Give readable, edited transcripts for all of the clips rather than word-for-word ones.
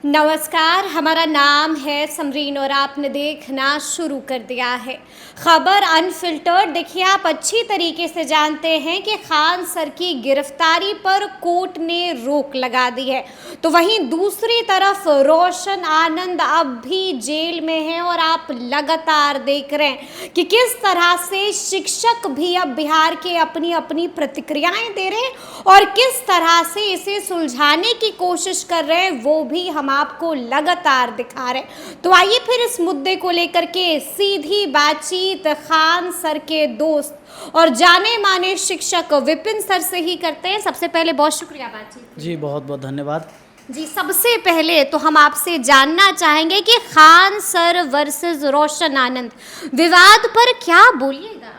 नमस्कार, हमारा नाम है समरीन और आपने देखना शुरू कर दिया है खबर अनफिल्टर्ड। देखिए, आप अच्छी तरीके से जानते हैं कि खान सर की गिरफ्तारी पर कोर्ट ने रोक लगा दी है, तो वहीं दूसरी तरफ रोशन आनंद अब भी जेल में हैं और आप लगातार देख रहे हैं कि किस तरह से शिक्षक भी अब बिहार के अपनी अपनी प्रतिक्रियाएं दे रहे हैं और किस तरह से इसे सुलझाने की कोशिश कर रहे हैं, वो भी हम आपको लगातार दिखा रहे हैं। तो आइए फिर इस मुद्दे को लेकर के सीधी बातचीत खान सर के दोस्त और जाने माने शिक्षक विपिन सर से ही करते हैं। सबसे पहले बहुत शुक्रिया बातचीत जी, बहुत बहुत धन्यवाद जी। सबसे पहले तो हम आपसे जानना चाहेंगे कि खान सर वर्सेस रोशन आनंद विवाद पर क्या बोलिएगा।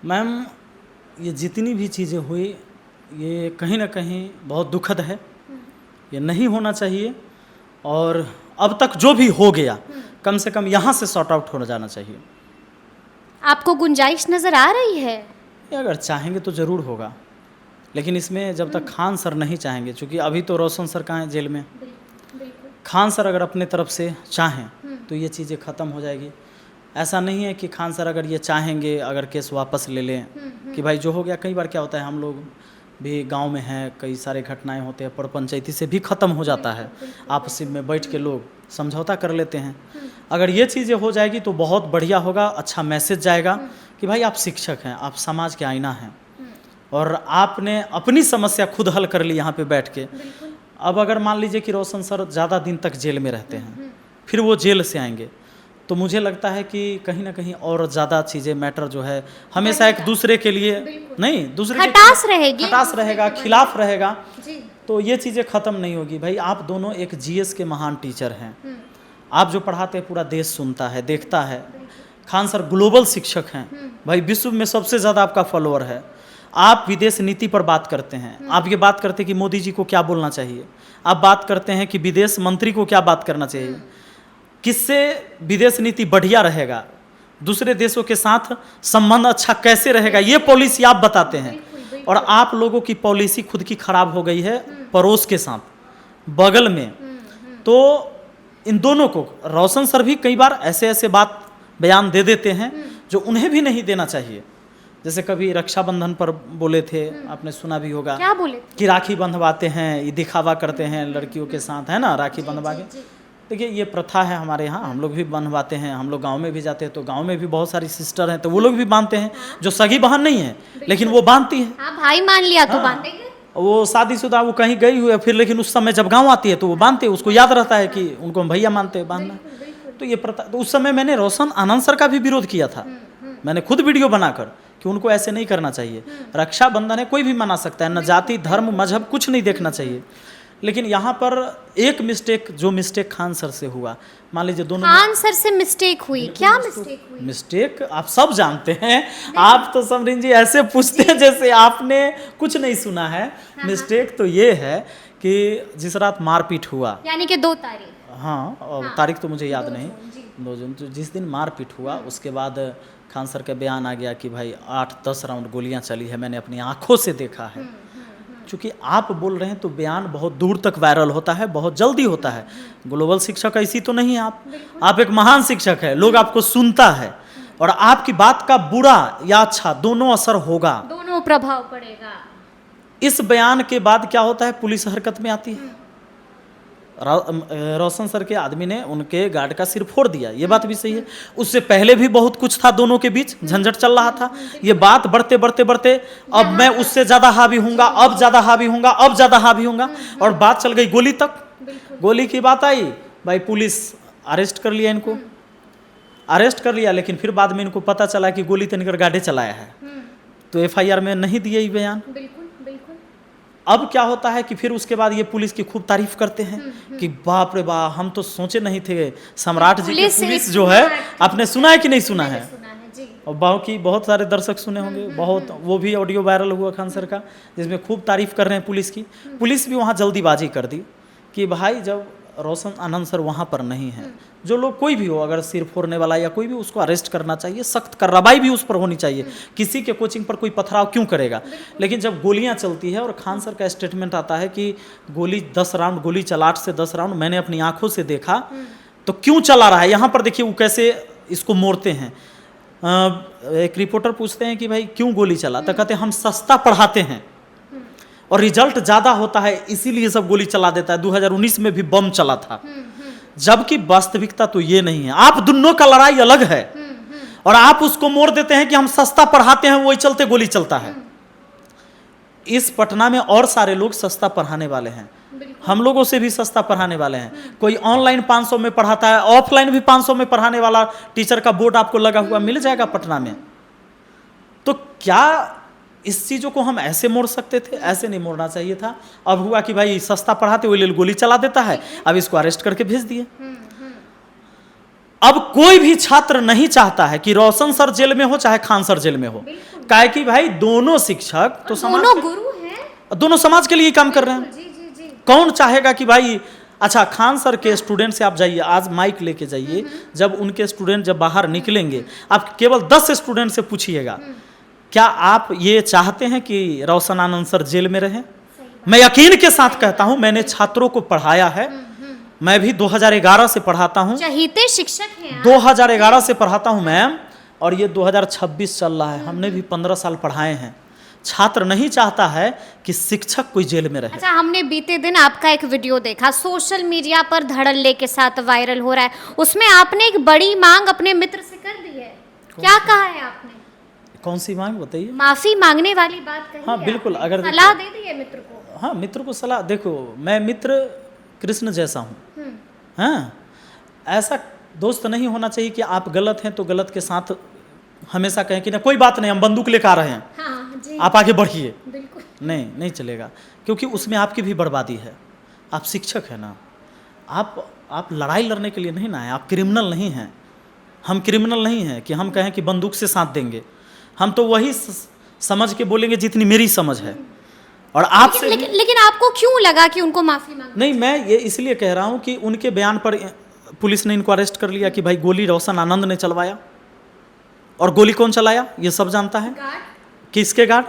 मैम। ये जितनी भी चीज़ें हुई ये कहीं ना कहीं बहुत दुखद है, ये नहीं होना चाहिए और अब तक जो भी हो गया कम से कम यहाँ से सॉर्ट आउट हो जाना चाहिए। आपको गुंजाइश नज़र आ रही है? ये अगर चाहेंगे तो ज़रूर होगा, लेकिन इसमें जब तक खान सर नहीं चाहेंगे, क्योंकि अभी तो रोशन सर कहाँ हैं, जेल में। खान सर अगर अपने तरफ से चाहें तो ये चीज़ें ख़त्म हो जाएगी। ऐसा नहीं है कि खान सर अगर ये चाहेंगे अगर केस वापस ले लें कि भाई जो हो गया। कई बार क्या होता है, हम लोग भी गांव में हैं, कई सारे घटनाएं होते हैं, पर पंचायती से भी ख़त्म हो जाता है। आपस में बैठ के लोग समझौता कर लेते हैं। अगर ये चीज़ें हो जाएगी तो बहुत बढ़िया होगा, अच्छा मैसेज जाएगा कि भाई आप शिक्षक हैं, आप समाज के आईना हैं और आपने अपनी समस्या खुद हल कर ली यहाँ पे बैठ के। अब अगर मान लीजिए कि रोशन सर ज़्यादा दिन तक जेल में रहते हैं, फिर वो जेल से आएंगे, तो मुझे लगता है कि कहीं ना कहीं और ज़्यादा चीज़ें मैटर जो है हमेशा एक दूसरे के लिए नहीं, दूसरे खटास रहेगी, खटास रहेगा, खिलाफ रहेगा, तो ये चीज़ें ख़त्म नहीं होगी। भाई आप दोनों एक जीएस के महान टीचर हैं, आप जो पढ़ाते हैं पूरा देश सुनता है, देखता है। खान सर ग्लोबल शिक्षक हैं, भाई विश्व में सबसे ज़्यादा आपका फॉलोअर है। आप विदेश नीति पर बात करते हैं, आप ये बात करते हैं कि मोदी जी को क्या बोलना चाहिए, आप बात करते हैं कि विदेश मंत्री को क्या बात करना चाहिए, किससे विदेश नीति बढ़िया रहेगा, दूसरे देशों के साथ संबंध अच्छा कैसे रहेगा, ये पॉलिसी आप बताते हैं। और आप लोगों की पॉलिसी खुद की खराब हो गई है पड़ोस के साथ, बगल में। तो इन दोनों को, रोशन सर भी कई बार ऐसे ऐसे बात बयान दे देते हैं जो उन्हें भी नहीं देना चाहिए। जैसे कभी रक्षाबंधन पर बोले थे, आपने सुना भी होगा, क्या बोले कि राखी बंधवाते हैं, ये दिखावा करते हैं लड़कियों के साथ, है ना, राखी बंधवा के। देखिए ये प्रथा है हमारे यहाँ, हम लोग भी बंधवाते हैं। हम लोग गांव में भी जाते हैं तो गांव में भी बहुत सारी सिस्टर हैं, तो वो लोग भी बांधते हैं, जो सगी बहन नहीं है लेकिन वो बांधती है। हाँ, भाई मान लिया तो बांधेंगे। वो शादीशुदा वो कहीं गई हुई है फिर, लेकिन उस समय जब गांव आती है तो वो बांधते हैं, उसको याद रहता है कि उनको हम भैया मानते हैं, बांधना। तो ये प्रथा, तो उस समय मैंने रोशन आनंद सर का भी विरोध किया था, मैंने खुद वीडियो बनाकर, कि उनको ऐसे नहीं करना चाहिए। रक्षाबंधन है, कोई भी मना सकता है, न जाति धर्म मजहब कुछ नहीं देखना चाहिए। लेकिन यहाँ पर एक मिस्टेक, जो मिस्टेक खान सर से हुआ, मान लीजिए दोनों खान सर से मिस्टेक हुई, क्या मिस्टेक हुई? मिस्टेक आप सब जानते हैं, आप तो समरीन जी ऐसे पूछते हैं जैसे आपने कुछ नहीं सुना है। मिस्टेक तो ये है कि जिस रात मारपीट हुआ, यानी कि 2 तारीख, हाँ, और तारीख तो मुझे याद नहीं, 2 जून, तो जिस दिन मारपीट हुआ उसके बाद खान सर का बयान आ गया कि भाई 8-10 राउंड गोलियां चली है, मैंने अपनी आंखों से देखा है। चूँकि आप बोल रहे हैं तो बयान बहुत दूर तक वायरल होता है, बहुत जल्दी होता है। ग्लोबल शिक्षक ऐसी तो नहीं है आप एक महान शिक्षक है, लोग आपको सुनता है और आपकी बात का बुरा या अच्छा दोनों असर होगा, दोनों प्रभाव पड़ेगा। इस बयान के बाद क्या होता है, पुलिस हरकत में आती है। रोशन सर के आदमी ने उनके गार्ड का सिर फोड़ दिया, ये बात भी सही है। उससे पहले भी बहुत कुछ था, दोनों के बीच झंझट चल रहा था। ये बात बढ़ते बढ़ते बढ़ते अब मैं उससे ज़्यादा हावी हूँगा, अब ज़्यादा हावी हूँगा, अब ज़्यादा हावी हूँगा, और बात चल गई गोली तक। गोली की बात आई, भाई पुलिस अरेस्ट कर लिया, इनको अरेस्ट कर लिया, लेकिन फिर बाद में इनको पता चला कि गोली तो इनकर गार्डे चलाया है, तो FIR में नहीं दिए ये बयान। अब क्या होता है कि फिर उसके बाद ये पुलिस की खूब तारीफ करते हैं कि बाप रे बाप, हम तो सोचे नहीं थे सम्राट जी की पुलिस जो है। आपने सुना है कि नहीं सुना है? और बाकी बहुत सारे दर्शक सुने होंगे, बहुत, वो भी ऑडियो वायरल हुआ खान सर का, जिसमें खूब तारीफ कर रहे हैं पुलिस की। पुलिस भी वहाँ जल्दीबाजी कर दी कि भाई जब रोशन आनंद सर वहाँ पर नहीं है। जो लोग कोई भी हो, अगर सिर फोड़ने वाला या कोई भी, उसको अरेस्ट करना चाहिए, सख्त कार्रवाई भी उस पर होनी चाहिए। किसी के कोचिंग पर कोई पथराव क्यों करेगा? लेकिन जब गोलियां चलती है और खान सर का स्टेटमेंट आता है कि गोली 10 राउंड गोली चला, 8 से 10 राउंड मैंने अपनी आंखों से देखा, तो क्यों चला रहा है? यहाँ पर देखिए वो कैसे इसको मोड़ते हैं। एक रिपोर्टर पूछते हैं कि भाई क्यों गोली चला, तो कहते हैं हम सस्ता पढ़ाते हैं और रिजल्ट ज़्यादा होता है, इसीलिए सब गोली चला देता है। 2019 में भी बम चला था, जबकि वास्तविकता तो ये नहीं है। आप दोनों का लड़ाई अलग है और आप उसको मोड़ देते हैं कि हम सस्ता पढ़ाते हैं, वही चलते गोली चलता है। इस पटना में और सारे लोग सस्ता पढ़ाने वाले हैं, हम लोगों से भी सस्ता पढ़ाने वाले हैं। कोई ऑनलाइन 500 में पढ़ाता है, ऑफलाइन भी 500 में पढ़ाने वाला टीचर का बोर्ड आपको लगा हुआ मिल जाएगा पटना में। तो क्या इस चीज़ों को हम ऐसे मोड़ सकते थे? ऐसे नहीं मोड़ना चाहिए था। अब हुआ कि भाई सस्ता पढ़ाते हुए गोली चला देता है, अब इसको अरेस्ट करके भेज दिए। अब कोई भी छात्र नहीं चाहता है कि रोशन सर जेल में हो चाहे खान सर जेल में हो, काहे कि भाई दोनों शिक्षक तो समाज, दोनों गुरु हैं, दोनों समाज के लिए काम कर रहे हैं। कौन चाहेगा कि भाई, अच्छा खान सर के स्टूडेंट से आप जाइए, आज माइक लेके जाइए, जब उनके स्टूडेंट जब बाहर निकलेंगे, आप केवल 10 स्टूडेंट से पूछिएगा, क्या आप ये चाहते हैं कि रोशन आनंद सर जेल में रहें? मैं यकीन के साथ कहता हूं, मैंने छात्रों को पढ़ाया है, मैं भी 2011 से पढ़ाता हूं, चहीते शिक्षक हैं, 2011 से पढ़ाता हूं मैम, और ये 2026 चल रहा है, हमने भी 15 साल पढ़ाए हैं। छात्र नहीं चाहता है कि शिक्षक कोई जेल में रहे। अच्छा, हमने बीते दिन आपका एक वीडियो देखा, सोशल मीडिया पर धड़ल्ले के साथ वायरल हो रहा है, उसमें आपने एक बड़ी मांग अपने मित्र से कर दी है, क्या कहा है आपने? कौन सी मांग बताइए? माफी मांगने वाली बात कही हाँ है बिल्कुल, आपने? अगर सलाह दे दी है मित्र को? हाँ, मित्र को सलाह, देखो मैं मित्र कृष्ण जैसा हूँ। हाँ, ऐसा दोस्त नहीं होना चाहिए कि आप गलत हैं तो गलत के साथ हमेशा कहें कि ना कोई बात नहीं, हम बंदूक लेकर आ रहे हैं, हाँ, जी, आप आगे बढ़िए। बिल्कुल नहीं चलेगा, क्योंकि उसमें आपकी भी बर्बादी है। आप शिक्षक हैं ना, आप लड़ाई लड़ने के लिए नहीं ना है, आप क्रिमिनल नहीं हैं। हम क्रिमिनल नहीं हैं कि हम कहें कि बंदूक से साथ देंगे, हम तो वही समझ के बोलेंगे जितनी मेरी समझ है। और आपसे लेकिन आपको क्यों लगा कि उनको माफी मांगनी? नहीं, मैं ये इसलिए कह रहा हूँ कि उनके बयान पर पुलिस ने इनको अरेस्ट कर लिया कि भाई गोली रोशन आनंद ने चलवाया, और गोली कौन चलाया ये सब जानता है। किसके गार्ड?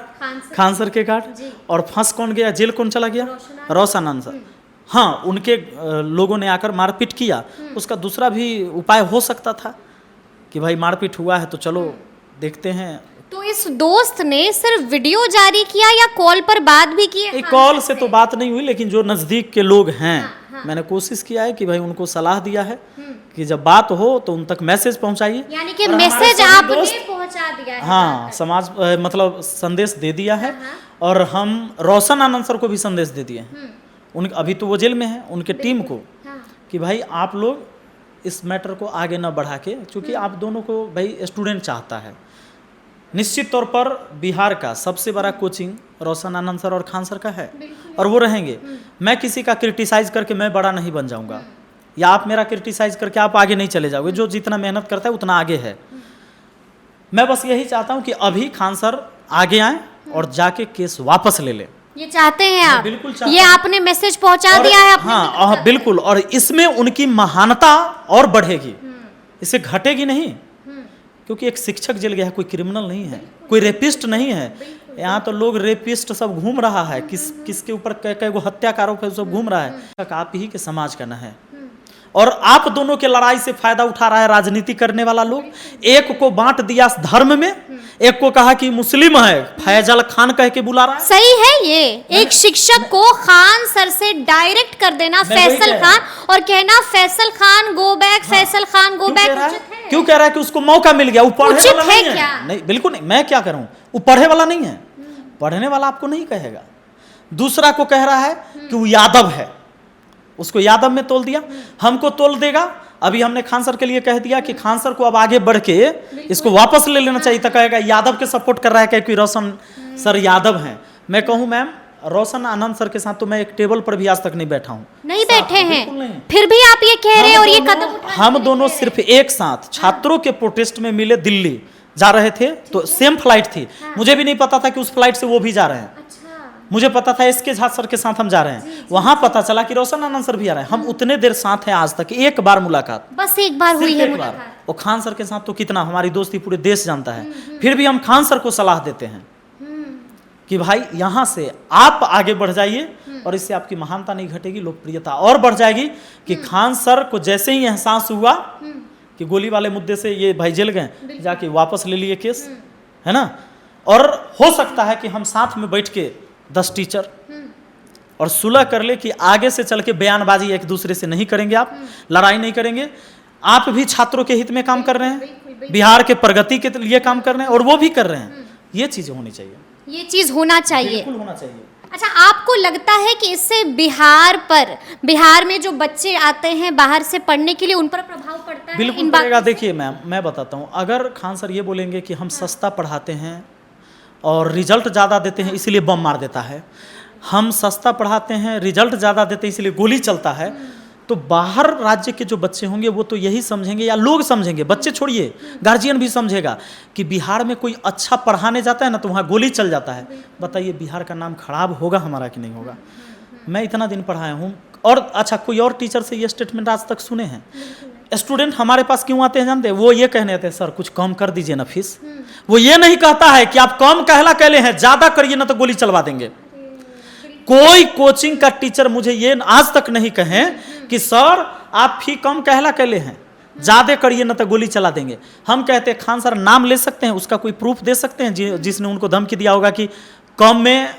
खान सर के गार्ड। और फंस कौन गया, जेल कौन चला गया? रोशन आनंद सर। हाँ, उनके लोगों ने आकर मारपीट किया, उसका दूसरा भी उपाय हो सकता था कि भाई मारपीट हुआ है तो चलो देखते हैं। तो इस दोस्त ने सिर्फ वीडियो जारी किया या कॉल पर बात भी की है? कॉल से तो बात नहीं हुई, लेकिन जो नज़दीक के लोग हैं, मैंने कोशिश किया है कि भाई उनको सलाह दिया है कि जब बात हो तो उन तक मैसेज पहुंचाइए। यानी कि मैसेज आपने पहुंचा दिया है? हाँ, समाज मतलब संदेश दे दिया है। और हम रोशन आनंद सर को भी संदेश दे दिए हैं, उन अभी तो वो जेल में है, उनके टीम को, कि भाई आप लोग इस मैटर को आगे न बढ़ा के, क्योंकि आप दोनों को भाई स्टूडेंट चाहता है। निश्चित तौर पर बिहार का सबसे बड़ा कोचिंग रोशन आनंद सर और खान सर का है, और वो रहेंगे। मैं किसी का क्रिटिसाइज करके मैं बड़ा नहीं बन जाऊंगा, या आप मेरा क्रिटिसाइज करके आप आगे नहीं चले जाओगे। जो जितना मेहनत करता है उतना आगे है। मैं बस यही चाहता हूं कि अभी खान सर आगे आए और जाके केस वापस ले लें। ये चाहते हैं आप? बिल्कुल, ये आपने मैसेज पहुंचा दिया है अपने? हाँ बिल्कुल, और इसमें उनकी महानता और बढ़ेगी, इससे घटेगी नहीं, क्योंकि एक शिक्षक जेल गया है, कोई क्रिमिनल नहीं है, कोई रेपिस्ट नहीं है। यहाँ तो लोग रेपिस्ट सब घूम रहा है, किसके ऊपर कई वो हत्या का आरोप है, सब घूम रहा है। आप ही के समाज का न है, और आप दोनों के लड़ाई से फायदा उठा रहा है राजनीति करने वाला लोग। एक को बांट दिया धर्म में, एक को कहा कि मुस्लिम है, फैजल खान कह के बुला रहा है। सही है ये, एक शिक्षक को खान सर से डायरेक्ट कर देना फैसल खान, और कहना Faisal Khan go back, Faisal Khan go back. क्यों कह रहा है कि उसको मौका मिल गया? वो पढ़े वाला नहीं है। नहीं, बिल्कुल नहीं, मैं क्या करूं, वो पढ़े वाला नहीं है। पढ़ने वाला आपको नहीं कहेगा। दूसरा को कह रहा है कि वो यादव है, उसको यादव में तोल दिया, हमको तोल देगा। अभी हमने खान सर के लिए कह दिया कि खान सर को अब आगे बढ़ के इसको वापस ले लेना चाहिए, तो कहेगा यादव के सपोर्ट कर रहा है क्योंकि रोशन सर यादव हैं। मैं कहूँ मैम, रोशन आनंद सर के साथ तो मैं एक टेबल पर भी आज तक नहीं बैठा हूँ। नहीं बैठे हैं, फिर भी आप ये कह रहे हैं और ये कदम हम दोनों सिर्फ एक साथ छात्रों के प्रोटेस्ट में मिले, दिल्ली जा रहे थे, तो सेम फ्लाइट थी। मुझे भी नहीं पता था कि उस फ्लाइट से वो भी जा रहे हैं, मुझे पता था इसके झा सर के साथ हम जा रहे हैं, वहां पता चला कि रोशन आनंद सर भी आ रहे हैं। हम उतने देर साथ हैं, आज तक एक बार मुलाकात, बस एक बार हुई सिर्फ है एक बार। मुलाकात। वो खान सर के साथ तो कितना हमारी दोस्ती पूरे देश जानता है, फिर भी हम खान सर को सलाह देते हैं कि भाई यहाँ से आप आगे बढ़ जाइए और इससे आपकी महानता नहीं घटेगी, लोकप्रियता और बढ़ जाएगी। कि खान सर को जैसे ही एहसास हुआ कि गोली वाले मुद्दे से ये भाई जेल गए, जाके वापस ले लिए केस, है ना। और हो सकता है कि हम साथ में बैठ के 10 टीचर और सुलह कर ले कि आगे से चल के बयानबाजी एक दूसरे से नहीं करेंगे, आप लड़ाई नहीं करेंगे, आप भी छात्रों के हित में काम कर रहे हैं, बिहार के प्रगति के लिए काम कर रहे हैं, और वो भी कर रहे हैं। ये चीजें होनी चाहिए, ये चीज होना चाहिए, बिल्कुल होना चाहिए। अच्छा, आपको लगता है कि इससे बिहार में जो बच्चे आते हैं बाहर से पढ़ने के लिए, उन पर प्रभाव पड़ता है? बिल्कुल पड़ेगा। देखिए मैम, मैं बताता हूँ, अगर खान सर ये बोलेंगे कि हम सस्ता पढ़ाते हैं और रिजल्ट ज़्यादा देते हैं इसलिए बम मार देता है, हम सस्ता पढ़ाते हैं रिजल्ट ज़्यादा देते हैं इसलिए गोली चलता है, तो बाहर राज्य के जो बच्चे होंगे वो तो यही समझेंगे, या लोग समझेंगे, बच्चे छोड़िए गार्जियन भी समझेगा कि बिहार में कोई अच्छा पढ़ाने जाता है ना तो वहाँ गोली चल जाता है। बताइए बिहार का नाम खराब होगा हमारा कि नहीं होगा? मैं इतना दिन पढ़ाया हूँ। और अच्छा, कोई और टीचर से ये स्टेटमेंट आज तक सुने हैं? स्टूडेंट हमारे पास क्यों आते हैं जानते हैं? वो ये कहने आते हैं सर कुछ कम कर दीजिए ना फीस। वो ये नहीं कहता है कि आप कम कहला कहले हैं, ज्यादा करिए ना तो गोली चलवा देंगे। कोई कोचिंग का टीचर मुझे ये आज तक नहीं कहे कि सर आप फी कम कहला कहले हैं, ज्यादा करिए ना तो गोली चला देंगे। हम कहते हैं खान सर नाम ले सकते हैं, उसका कोई प्रूफ दे सकते हैं जिसने उनको धमकी दिया होगा कि कम में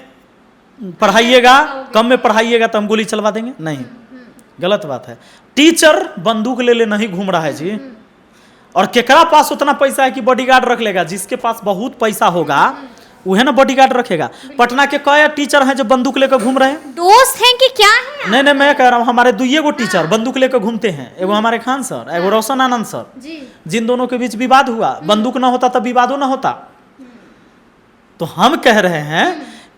पढ़ाइएगा तो हम गोली चलवा देंगे? नहीं, गलत बात है। टीचर बंदूक ले नहीं घूम रहा है जी। और केकरा पास उतना पैसा है कि बॉडीगार्ड रख लेगा? जिसके पास बहुत पैसा होगा वो है ना बॉडीगार्ड रखेगा। पटना के कई टीचर हैं जो बंदूक लेकर घूम रहे हैं। दोस्त हैं कि क्या है? नहीं, मैं कह रहा हूँ हमारे 2 टीचर बंदूक लेकर घूमते हैं, एगो हमारे खान सर, एगो रोशन आनंद सर जी। जिन दोनों के बीच विवाद हुआ, बंदूक ना होता तब विवादों ना होता। तो हम कह रहे हैं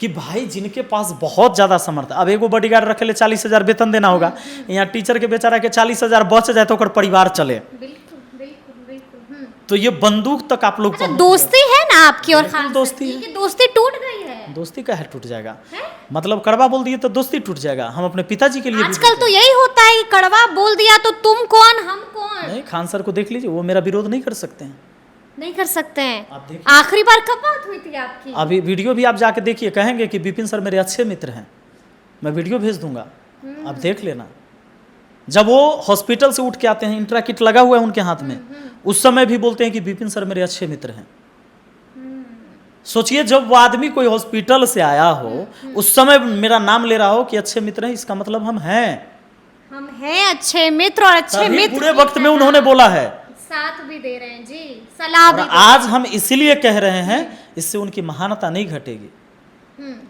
कि भाई जिनके पास बहुत ज्यादा समर्थ, अब एगो बॉडीगार्ड रखे ले 40,000 वेतन देना होगा, यहाँ टीचर के बेचारा के 40,000 बच जाए तो परिवार चले। तो ये बंदूक तक आप लोग दोस्ती है ना आपकी और खान दोस्ती है? दोस्ती टूट गई है? दोस्ती का है टूट जाएगा है? मतलब कड़वा बोल दिए तो दोस्ती टूट जाएगा। हम अपने पिताजी के लिए आजकल तो यही होता है कि कड़वा बोल दिया तो तुम कौन हम कौन। नहीं, खान सर को देख लीजिए, वो मेरा विरोध नहीं कर सकते हैं। नहीं कर सकते हैं। आखिरी बार कब बात हुई थी आपकी? अभी वीडियो भी आप जाके देखिए, कहेंगे कि विपिन सर मेरे अच्छे मित्र हैं। मैं वीडियो भेज दूंगा, आप देख लेना। जब वो हॉस्पिटल से उठ के आते हैं, इंट्रा किट लगा हुआ है उनके हाथ में, उस समय भी बोलते हैं कि विपिन सर मेरे अच्छे मित्र हैं। सोचिए, जब वो आदमी कोई हॉस्पिटल से आया हो उस समय मेरा नाम ले रहा हो कि अच्छे मित्र हैं, इसका मतलब हम हैं अच्छे मित्र। और अच्छे मित्र पूरे वक्त में उन्होंने बोला है, साथ भी दे रहे हैं जी, सलाह भी। आज हम इसीलिए कह रहे हैं, इससे उनकी महानता नहीं घटेगी।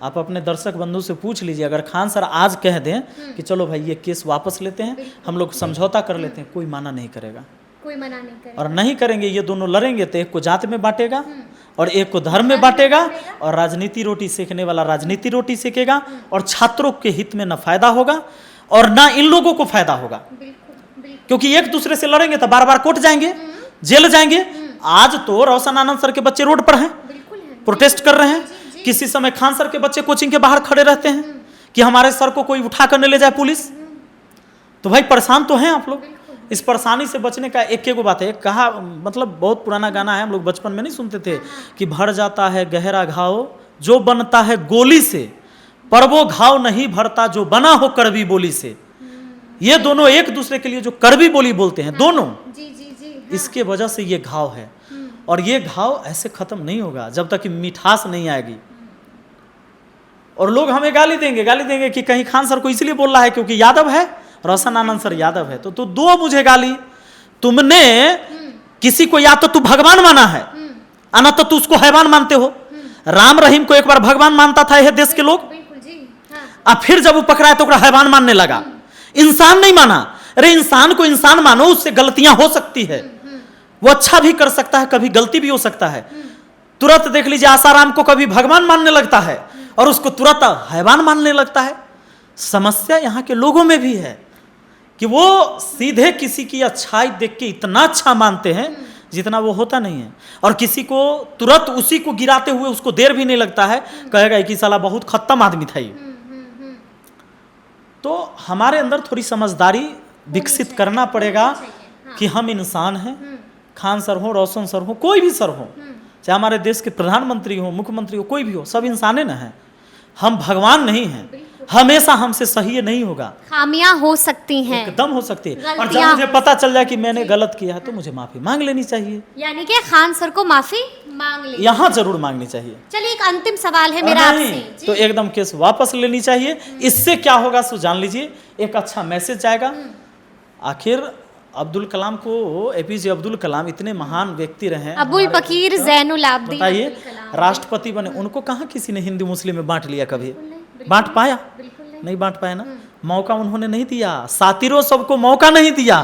आप अपने दर्शक बंधु से पूछ लीजिए, अगर खान सर आज कह दें कि चलो भाई ये केस वापस लेते हैं, हम लोग समझौता कर लेते हैं, कोई माना नहीं करेगा, कोई मना नहीं करेगा। और नहीं करेंगे, ये दोनों लड़ेंगे तो एक को जात में बांटेगा और एक को धर्म में बांटेगा, और राजनीति रोटी सेकने वाला राजनीति रोटी सेकेगा, और छात्रों के हित में न फायदा होगा और ना इन लोगों को फायदा होगा। क्योंकि एक दूसरे से लड़ेंगे तो बार बार कोर्ट जाएंगे, जेल जाएंगे। आज तो रोशन आनंद सर के बच्चे रोड पर हैं, प्रोटेस्ट कर रहे हैं। किसी समय खान सर के बच्चे कोचिंग के बाहर खड़े रहते हैं कि हमारे सर को कोई उठा कर ले जाए पुलिस। तो भाई परेशान तो हैं आप लोग। इस परेशानी से बचने का एक बात है, कहा मतलब बहुत पुराना गाना है, हम लोग बचपन में नहीं सुनते थे कि भर जाता है गहरा घाव जो बनता है गोली से, पर वो घाव नहीं भरता जो बना हो कड़वी बोली से। ये दोनों एक दूसरे के लिए जो कड़वी बोली बोलते हैं दोनों, इसके वजह से ये घाव है। और ये घाव ऐसे खत्म नहीं होगा जब तक कि मिठास नहीं आएगी। और लोग हमें गाली देंगे कि कहीं खान सर को इसलिए बोल रहा है क्योंकि यादव है, रोशन आनंद सर यादव है, तो दो मुझे गाली। तुमने किसी को या तो तू भगवान माना है, ना तो तू उसको हैवान मानते हो। राम रहीम को एक बार भगवान मानता था यह देश के लोग, अब फिर जब वो पकड़ा है तो हैवान मानने लगा, इंसान नहीं माना। अरे इंसान को इंसान मानो, उससे गलतियां हो सकती है, वो अच्छा भी कर सकता है, कभी गलती भी हो सकता है। तुरंत देख लीजिए आसाराम को कभी भगवान मानने लगता है और उसको तुरंत हैवान मानने लगता है। समस्या यहाँ के लोगों में भी है कि वो सीधे किसी की अच्छाई देख के इतना अच्छा मानते हैं जितना वो होता नहीं है। और किसी को तुरंत उसी को गिराते हुए उसको देर भी नहीं लगता है, कहेगा कि साला बहुत खत्म आदमी था ये। तो हमारे अंदर थोड़ी समझदारी विकसित करना पड़ेगा कि हम इंसान हैं। खान सर हो, रोशन सर हो, कोई भी सर हो, चाहे हमारे देश के प्रधानमंत्री हो, मुख्यमंत्री हो, कोई भी हो, सब इंसाने न हैं। हम भगवान नहीं हैं। हमेशा हमसे सही नहीं होगा, खामियां हो सकती हैं, एकदम हो सकती है। और जब मुझे पता चल जाए कि मैंने गलत किया है तो मुझे माफी मांग लेनी चाहिए। यानी कि खान सर को माफी मांग लेनी यहाँ जरूर मांगनी चाहिए। चलिए एक अंतिम सवाल है मेरा आपसे। तो एकदम केस वापस लेनी चाहिए। इससे क्या होगा सो जान लीजिए, एक अच्छा मैसेज जाएगा। आखिर अब्दुल कलाम को, एपीजे अब्दुल कलाम इतने महान व्यक्ति रहे, अबुल फकीर जैनुल आबदीन, बताइए राष्ट्रपति बने, उनको कहाँ किसी ने हिंदू मुस्लिम में बांट लिया? कभी बांट पाया? नहीं बांट पाया ना। मौका उन्होंने नहीं दिया, सातिरों सबको मौका नहीं दिया,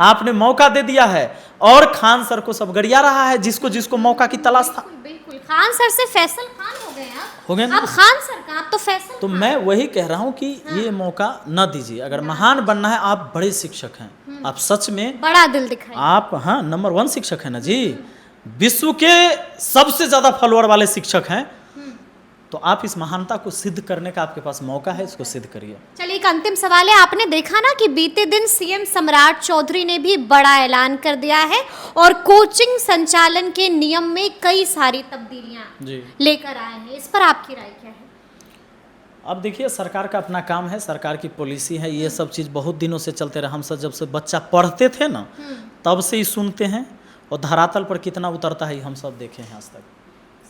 आपने मौका दे दिया है। और खान सर को सब गरिया रहा है, जिसको जिसको मौका की तलाश था। बिल्कुल खान सर से फैसल खान हो गए आप, हो गए ना? अब खान सर का, आप तो फैसल। तो मैं वही कह रहा हूँ कि ये मौका न दीजिए। अगर महान बनना है, आप बड़े शिक्षक हैं, आप सच में बड़ा दिल दिखाइए। आप हाँ नंबर 1 शिक्षक है ना जी, विश्व के सबसे ज्यादा फॉलोअर वाले शिक्षक हैं। तो आप इस महानता को सिद्ध करने का आपके पास मौका है, इसको सिद्ध करिए। चलिए एक अंतिम सवाल है। आपने देखा ना कि बीते दिन सीएम सम्राट चौधरी ने भी बड़ा ऐलान कर दिया है और कोचिंग संचालन के नियम में कई सारी तब्दीलियां लेकर आए हैं। इस पर आपकी राय क्या है? अब देखिए, सरकार का अपना काम है, सरकार की पॉलिसी है। ये सब चीज़ बहुत दिनों से चलते रहा। हम सब जब से बच्चा पढ़ते थे ना, तब से ही सुनते हैं। और धरातल पर कितना उतरता है हम सब देखे हैं, आज तक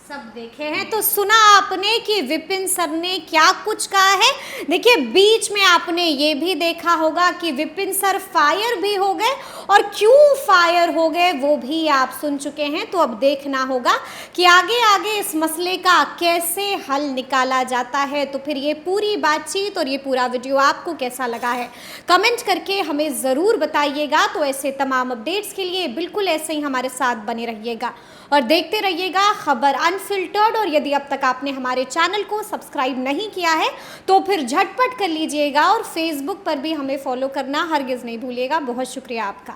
सब देखे हैं। तो सुना आपने कि विपिन सर ने क्या कुछ कहा है। देखिए बीच में आपने ये भी देखा होगा कि विपिन सर फायर भी हो गए, और क्यों फायर हो गए वो भी आप सुन चुके हैं। तो अब देखना होगा कि आगे आगे इस मसले का कैसे हल निकाला जाता है। तो फिर ये पूरी बातचीत और ये पूरा वीडियो आपको कैसा लगा है, कमेंट करके हमें ज़रूर बताइएगा। तो ऐसे तमाम अपडेट्स के लिए बिल्कुल ऐसे ही हमारे साथ बने रहिएगा और देखते रहिएगा खबर अनफिल्टर्ड। और यदि अब तक आपने हमारे चैनल को सब्सक्राइब नहीं किया है तो फिर झटपट कर लीजिएगा, और फेसबुक पर भी हमें फॉलो करना हरगिज़ नहीं भूलिएगा। बहुत शुक्रिया आपका।